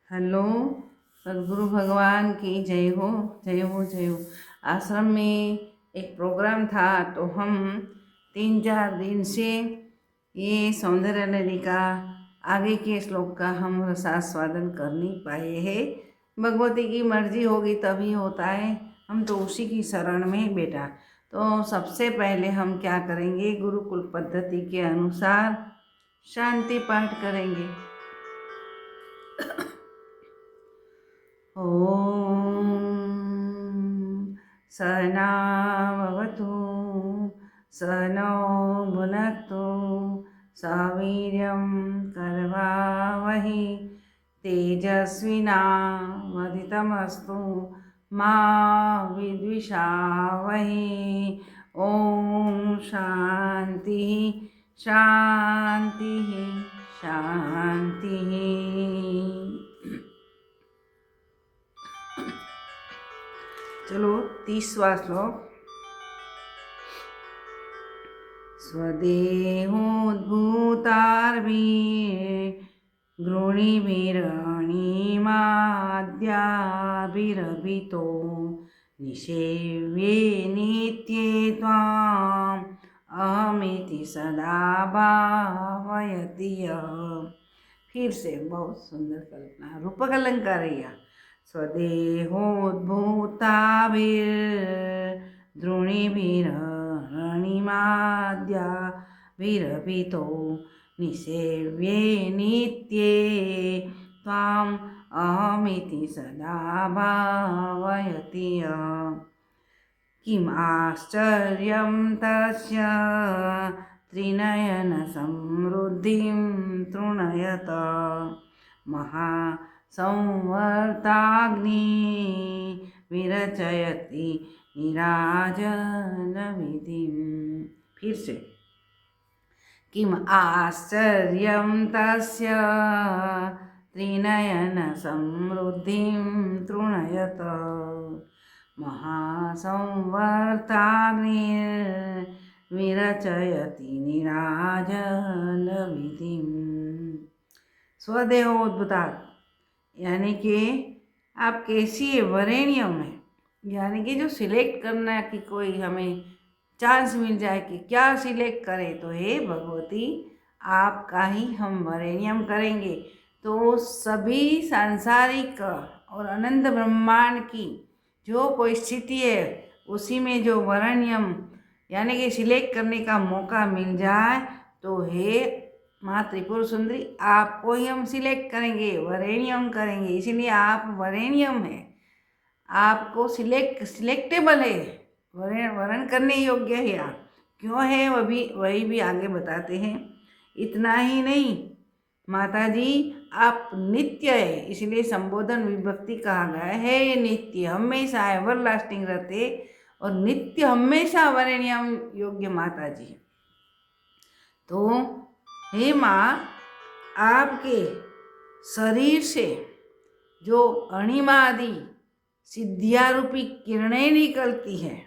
Hello. सदगुरु भगवान की जय हो, जय हो, जय हो। आश्रम में एक प्रोग्राम था तो हम 3-4 दिन से ये सौंदर्य नदी का आगे के श्लोक का हम रसास्वादन कर नहीं पाए हैं। भगवती की मर्जी होगी तभी होता है, हम तो उसी की शरण में बेटा। तो सबसे पहले हम क्या करेंगे, गुरुकुल पद्धति के अनुसार शांति पाठ करेंगे। ॐ सहनाववतु सहनौ भुनक्तु सह वीर्यं करवावहै तेजस्विनावधीतमस्तु मा विद्विषावहै। ॐ शान्तिः शान्तिः शान्तिः। चलो 30वां श्लोक। स्वदेहोद्भूतार्भिर्गृणिभिरणिमाद्याभिरभितो निषेव्ये नित्ये त्वाम् अहमिति सदा भावयति यः। फिर से बहुत सुंदर कल्पना, रूपक अलंकार है यह। स्वदेहोद्भूताभिर्द्रोणिभिरणिमाद्याभिरभितो निषेव्ये नित्ये त्वाम् अहमिति सदा भावयति यः। किम् आश्चर्यं तस्य त्रिनयनसमृद्धिं तृणयत महासंवर्ताग्नि विरचयति नीराजनविधिं। फिर से। किम् आश्चर्यं तस्य त्रिनयनसमृद्धिं तृणयत महासंवर्ताग्निर्विरचयति नीराजनविधिं। स्वदेहोद्भूता यानी कि आप कैसी वरेण्यम है, यानी कि जो सिलेक्ट करना कि कोई हमें चांस मिल जाए कि क्या सिलेक्ट करें, तो हे भगवती आपका ही हम वरेण्यम करेंगे। तो सभी सांसारिक और अनंत ब्रह्मांड की जो कोई स्थिति है उसी में जो वरेण्यम यानी कि सिलेक्ट करने का मौका मिल जाए, तो हे माँ त्रिपुर सुंदरी आपको ही हम सिलेक्ट करेंगे, वरेण्यम करेंगे। इसीलिए आप वरेण्यम है, आपको सिलेक्टेबल है, वरण करने योग्य है आप। क्यों है वही भी आगे बताते हैं। इतना ही नहीं माता जी, आप नित्य है, इसलिए संबोधन विभक्ति कहा गया है। नित्य हमेशा एवर लास्टिंग रहते और नित्य हमेशा वरेण्यम योग्य माता जी। तो हे माँ, आपके शरीर से जो अणिमा आदि सिद्धियारूपी किरणें निकलती है,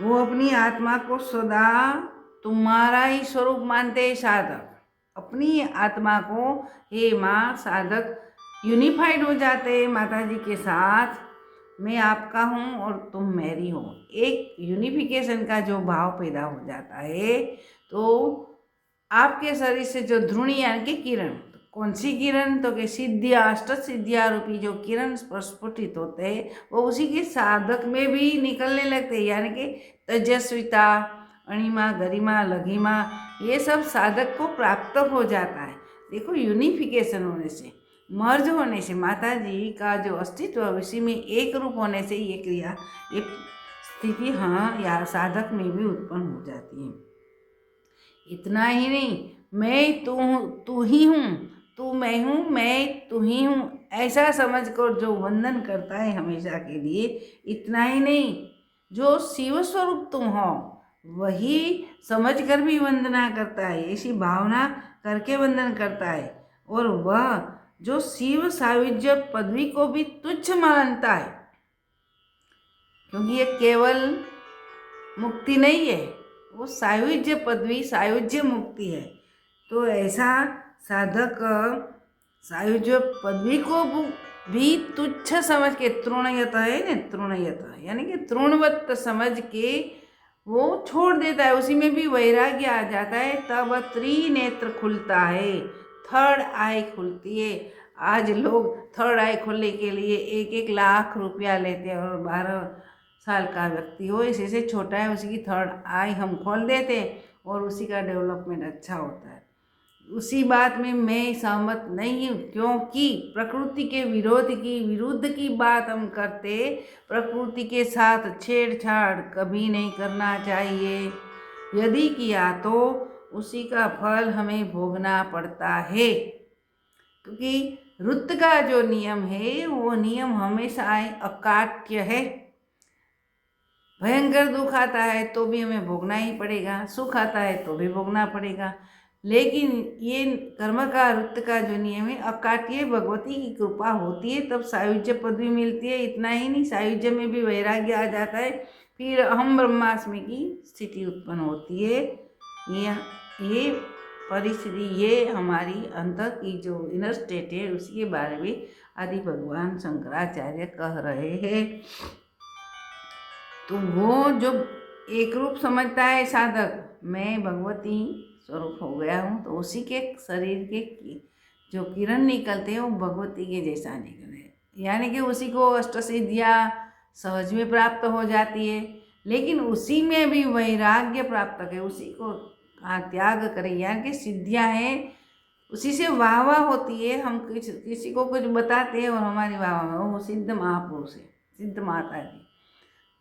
वो अपनी आत्मा को सदा तुम्हारा ही स्वरूप मानते हैं साधक। अपनी आत्मा को हे माँ साधक यूनिफाइड हो जाते हैं माता जी के साथ। मैं आपका हूँ और तुम मेरी हो, एक यूनिफिकेशन का जो भाव पैदा हो जाता है। तो आपके शरीर से जो ध्रुणी यानी कि किरण, कौन सी किरण, तो कि सिद्धियाँ अष्ट सिद्धियाँ रूपी जो किरण प्रस्फुटित होते हैं वो उसी के साधक में भी निकलने लगते हैं। यानी कि तेजस्विता, अणिमा, गरिमा, लघिमा, ये सब साधक को प्राप्त हो जाता है। देखो, यूनिफिकेशन होने से, मर्ज होने से, माता जी का जो अस्तित्व उसी में एक रूप होने से ये क्रिया, ये स्थिति या साधक में भी उत्पन्न हो जाती है। इतना ही नहीं, मैं तू ही हूँ, तू मैं हूँ, मैं तू ही हूँ, ऐसा समझकर जो वंदन करता है हमेशा के लिए। इतना ही नहीं, जो शिव स्वरूप तुम हो वही समझकर भी वंदना करता है, ऐसी भावना करके वंदन करता है। और वह जो शिव सायुज्य पदवी को भी तुच्छ मानता है, क्योंकि ये केवल मुक्ति नहीं है, वो सायुज्य पदवी, सायुज्य मुक्ति है। तो ऐसा साधक सायुज्य पदवी को भी तुच्छ समझ के तृणयत है ना, तृणयत यानी कि तृणवत समझ के वो छोड़ देता है, उसी में भी वैराग्य आ जाता है। तब त्रिनेत्र खुलता है, थर्ड आई खुलती है। आज लोग थर्ड आई खोलने के लिए 1-1 लाख रुपया लेते हैं, और 12 साल का व्यक्ति हो, इसी से छोटा है, उसी की थर्ड आई हम खोल देते हैं और उसी का डेवलपमेंट अच्छा होता है। उसी बात में मैं सहमत नहीं हूँ, क्योंकि प्रकृति के विरुद्ध की बात हम करते, प्रकृति के साथ छेड़छाड़ कभी नहीं करना चाहिए। यदि किया तो उसी का फल हमें भोगना पड़ता है, क्योंकि रुत का जो नियम है वो नियम हमेशा अकाट्य है। भयंकर दुख आता है तो भी हमें भोगना ही पड़ेगा, सुख आता है तो भी भोगना पड़ेगा। लेकिन ये कर्म का रुत का जो नियम है अकाट्य, भगवती की कृपा होती है तब सायुज्य पदवी मिलती है। इतना ही नहीं, सायुज्य में भी वैराग्य आ जाता है, फिर अहम ब्रह्मास्मि की स्थिति उत्पन्न होती है। ये परिस्थिति, ये हमारी अंतर की जो इनर स्टेट है उसके बारे में आदि भगवान शंकराचार्य कह रहे हैं। तो वो जो एक रूप समझता है साधक, मैं भगवती स्वरूप हो गया हूँ, तो उसी के शरीर के जो किरण निकलते हैं वो भगवती के जैसा निकले, यानी कि उसी को अष्टसिद्धियाँ सहज में प्राप्त हो जाती है। लेकिन उसी में भी वैराग्य प्राप्त करे, उसी को त्याग करे, यानी कि सिद्धियाँ हैं उसी से वाह वाह होती है। हम किसी को कुछ बताते हैं और हमारी वाह वाह, वो सिद्ध महापुरुष है, सिद्ध माता जी,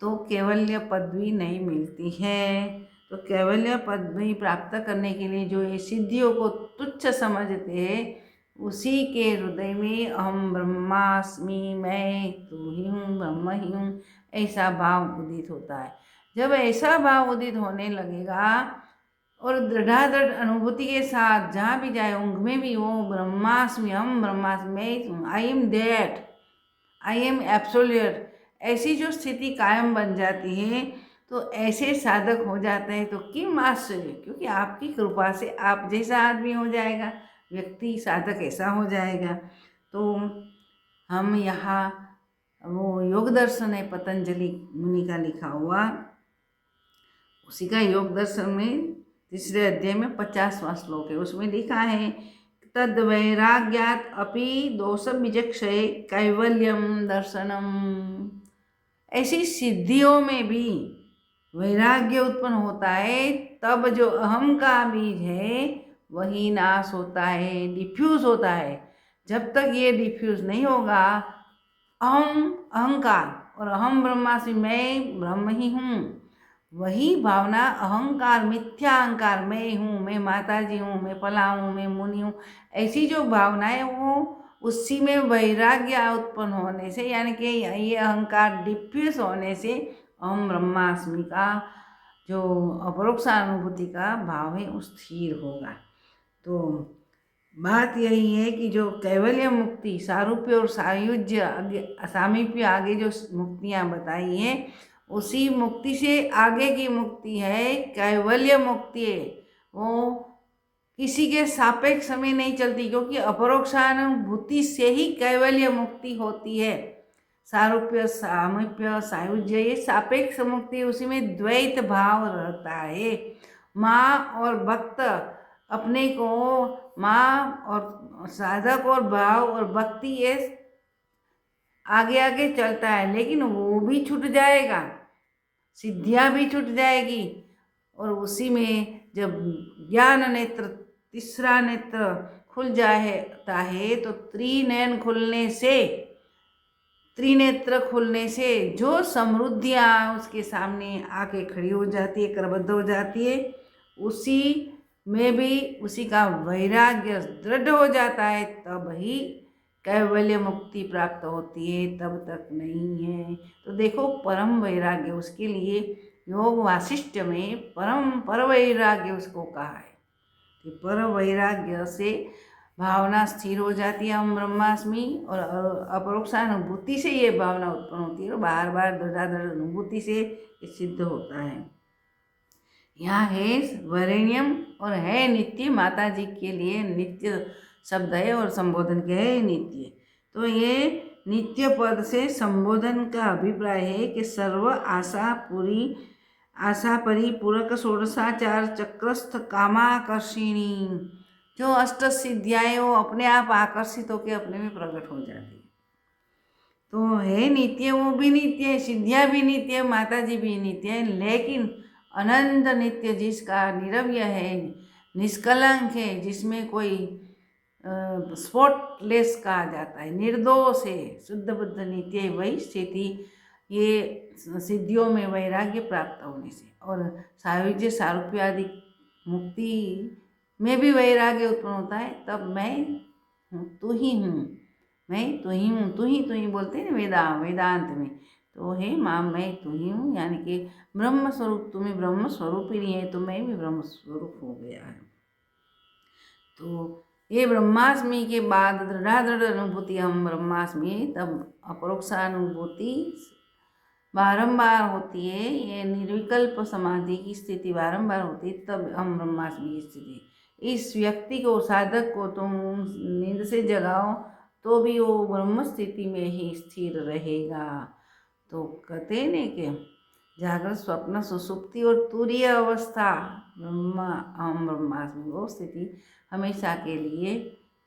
तो कैवल्य पदवी नहीं मिलती है। तो कैवल्य पदवी प्राप्त करने के लिए जो ये सिद्धियों को तुच्छ समझते हैं, उसी के हृदय में अहम ब्रह्मास्मि, मैं तू ही हूँ, ब्रह्म ही हूँ, ऐसा भाव उदित होता है। जब ऐसा भाव उदित होने लगेगा और दृढ़ादृढ़ अनुभूति के साथ जहाँ भी जाए ऊँघ में भी वो ब्रह्मास्मि, अहम ब्रह्मास्मि, मैं, I am that, I am absolute, ऐसी जो स्थिति कायम बन जाती है, तो ऐसे साधक हो जाते हैं। तो किम आश्चर्य, क्योंकि आपकी कृपा से आप जैसा आदमी हो जाएगा, व्यक्ति साधक ऐसा हो जाएगा। तो हम यहाँ वो योग दर्शन है पतंजलि मुनि का लिखा हुआ, उसी का योग दर्शन में 3 अध्याय में 50वां श्लोक है, उसमें लिखा है तद वैराग्यात अपि दोषम विचक्षये कैवल्यम दर्शनम। ऐसी सिद्धियों में भी वैराग्य उत्पन्न होता है, तब जो अहम का बीज है वही नाश होता है, डिफ्यूज होता है। जब तक ये डिफ्यूज नहीं होगा, अहम अहंकार और अहम ब्रह्मास्मि, मैं ब्रह्म ही हूँ, वही भावना अहंकार, मिथ्या अहंकार, मैं हूँ, मैं माता जी हूँ, मैं फला हूँ, मैं मुनि हूँ, ऐसी जो भावना है वो उसी में वैराग्य उत्पन्न होने से, यानी कि ये अहंकार डिफ्यूज होने से अहम ब्रह्मास्मि का जो अपरोक्षानुभूति का भाव है वो स्थिर होगा। तो बात यही है कि जो कैवल्य मुक्ति, सारूप्य और सायुज्य आगे, सामीप्य आगे जो मुक्तियाँ बताई हैं, उसी मुक्ति से आगे की मुक्ति है कैवल्य मुक्ति है। वो किसी के सापेक्ष में नहीं चलती, क्योंकि अपरोक्षानुभूति से ही कैवल्य मुक्ति होती है। सारूप्य, सामीप्य, सायुज्य ये सापेक्ष मुक्ति, उसी में द्वैत भाव रहता है। माँ और भक्त अपने को, माँ और साधक और भाव और भक्ति ये आगे आगे चलता है, लेकिन वो भी छूट जाएगा, सिद्धियाँ भी छूट जाएगी। और उसी में जब ज्ञान नेत्र, तीसरा नेत्र खुल जाता है, तो त्रिनेत्र खुलने से जो समृद्धियाँ उसके सामने आके खड़ी हो जाती है, करबद्ध हो जाती है, उसी में भी उसी का वैराग्य दृढ़ हो जाता है, तब ही कैवल्य मुक्ति प्राप्त होती है, तब तक नहीं है। तो देखो परम वैराग्य, उसके लिए योग वासिष्ठ में पर वैराग्य उसको कहा है कि पर वैराग्य से भावना स्थिर हो जाती है हम ब्रह्मास्मि, और अपरोक्षानुभूति से ये भावना उत्पन्न होती है, और बार बार दृढ़ अनुभूति से ये सिद्ध होता है। यहाँ है वरेण्यम और है नित्य, माता जी के लिए नित्य शब्द है और संबोधन क्या है नित्य। तो ये नित्य पद से संबोधन का अभिप्राय है कि सर्व आशा परिपूरक षोडशाचार चक्रस्थ कामाकर्षिणी, जो अष्ट सिद्धियाँ वो अपने आप आकर्षित होकर अपने में प्रकट हो जाती है। तो है नित्य, वो भी नित्य है, सिद्धियाँ भी नित्य है, माता जी भी नित्य है, लेकिन अनंत नित्य जिसका निरव्य है, निष्कलंक है, जिसमें कोई स्पॉटलेस कहा जाता है, निर्दोष है, शुद्ध बुद्ध नित्य है, वही स्थिति ये सिद्धियों में वैराग्य प्राप्त होने से और सायुज्य सारूप्य आदि मुक्ति में भी वैराग्य उत्पन्न होता है। तब मैं हूँ, तू ही हूँ, मैं तू ही हूँ, तू ही बोलते हैं वेदांत में। तो हे माँ मैं तू ही हूँ, यानी कि ब्रह्म स्वरूप, तुम्हें ब्रह्म स्वरूप ही नहीं है, तो मैं भी ब्रह्म स्वरूप हो गया है। तो ये ब्रह्मास्मि के बाद दृढ़ अनुभूति हम ब्रह्मास्मि, तब अपरोक्षानुभूति बारंबार होती है, ये निर्विकल्प समाधि की स्थिति बारंबार होती है, तब हम ब्रह्मास्मि की स्थिति। इस व्यक्ति को, साधक को तुम नींद से जगाओ तो भी वो ब्रह्म स्थिति में ही स्थिर रहेगा। तो कहते हैं कि जागृत स्वप्न सुसुप्ति और तुरीय अवस्था हम ब्रह्मास्मि, वो स्थिति हमेशा के लिए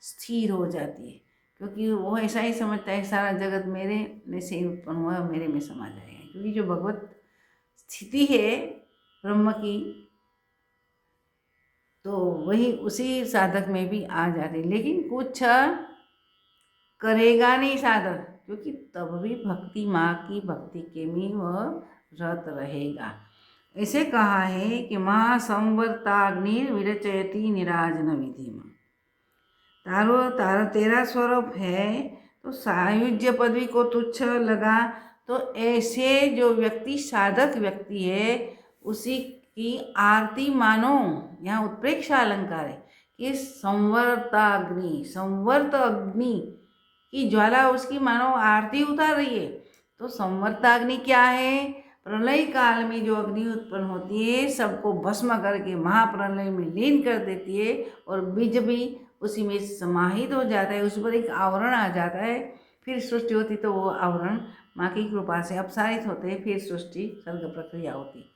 स्थिर हो जाती है, क्योंकि वो ऐसा ही समझता है सारा जगत मेरे में से ही उत्पन्न हुआ है, मेरे में समा जाएगा। क्योंकि जो भगवत स्थिति है ब्रह्म की, तो वही उसी साधक में भी आ जाती है। लेकिन कुछ करेगा नहीं साधक, क्योंकि तब भी भक्ति माँ की भक्ति के में वह रत रहेगा। ऐसे कहा है कि माँ संवर्ताग्नि विरचयति निराजन विधि में, तेरा स्वरूप है तो सायुज्य पदवी को तुच्छ लगा। तो ऐसे जो व्यक्ति साधक व्यक्ति है उसी की आरती मानो, यहाँ उत्प्रेक्षा अलंकार है कि संवर्ताग्नि, संवर्त अग्नि की ज्वाला उसकी मानो आरती उतार रही है। तो संवर्ताग्नि क्या है? प्रलय काल में जो अग्नि उत्पन्न होती है सबको भस्म करके महाप्रलय में लीन कर देती है, और बीज भी उसी में समाहित हो जाता है, उस पर एक आवरण आ जाता है। फिर सृष्टि होती तो वो आवरण माँ की कृपा से अपसारित होते हैं, फिर सृष्टि सर्ग प्रक्रिया होती।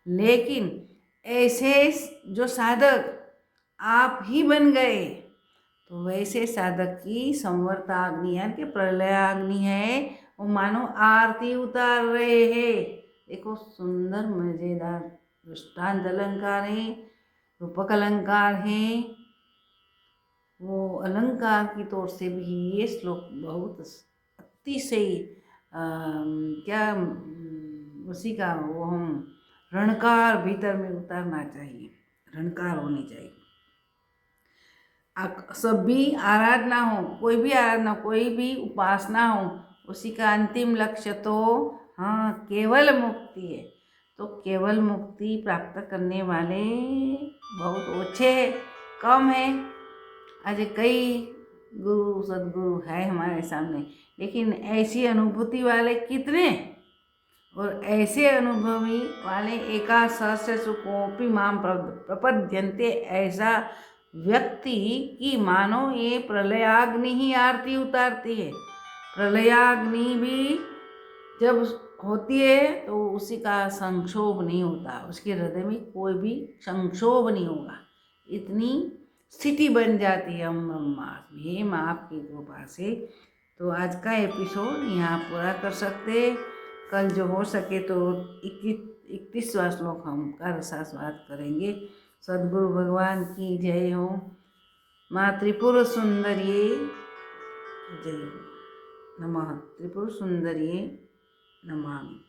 लेकिन ऐसे जो साधक आप ही बन गए, तो वैसे साधक की संवर्ताग्नि यानी कि प्रलयाग्नि है, वो मानो आरती उतार रहे हैं। देखो सुंदर मजेदार दृष्टांत अलंकार है, रूपक अलंकार है। वो अलंकार की तौर से भी ये श्लोक बहुत अतिशय उसी का वो हम रणकार भीतर में उतारना चाहिए, रणकार होनी चाहिए। सभी आराधना हो, कोई भी आराधना, कोई भी उपासना हो, उसी का अंतिम लक्ष्य तो हाँ केवल मुक्ति है। तो केवल मुक्ति प्राप्त करने वाले बहुत ओछे हैं, कम है। आज कई गुरु सदगुरु है हमारे सामने, लेकिन ऐसी अनुभूति वाले कितने, और ऐसे अनुभवी वाले एका सहस्र सुकोपि माम प्रपद्यन्ते, ऐसा व्यक्ति की मानो ये प्रलयाग्नि ही आरती उतारती है। प्रलयाग्नि भी जब होती है तो उसी का संक्षोभ नहीं होता, उसके हृदय में कोई भी संक्षोभ नहीं होगा, इतनी स्थिति बन जाती है हम ब्रह्मास्मि माँ आपकी कृपा से। तो आज का एपिसोड यहाँ पूरा कर सकते, कल जो हो सके तो 31वां श्लोक हम का रसास्वाद करेंगे। सद्गुरु भगवान की जय हो। माँ त्रिपुर सुंदरिये जय हो। नमः त्रिपुर सुंदरिये नमामि।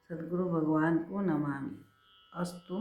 सद्गुरु भगवान को नमामि। अस्तु।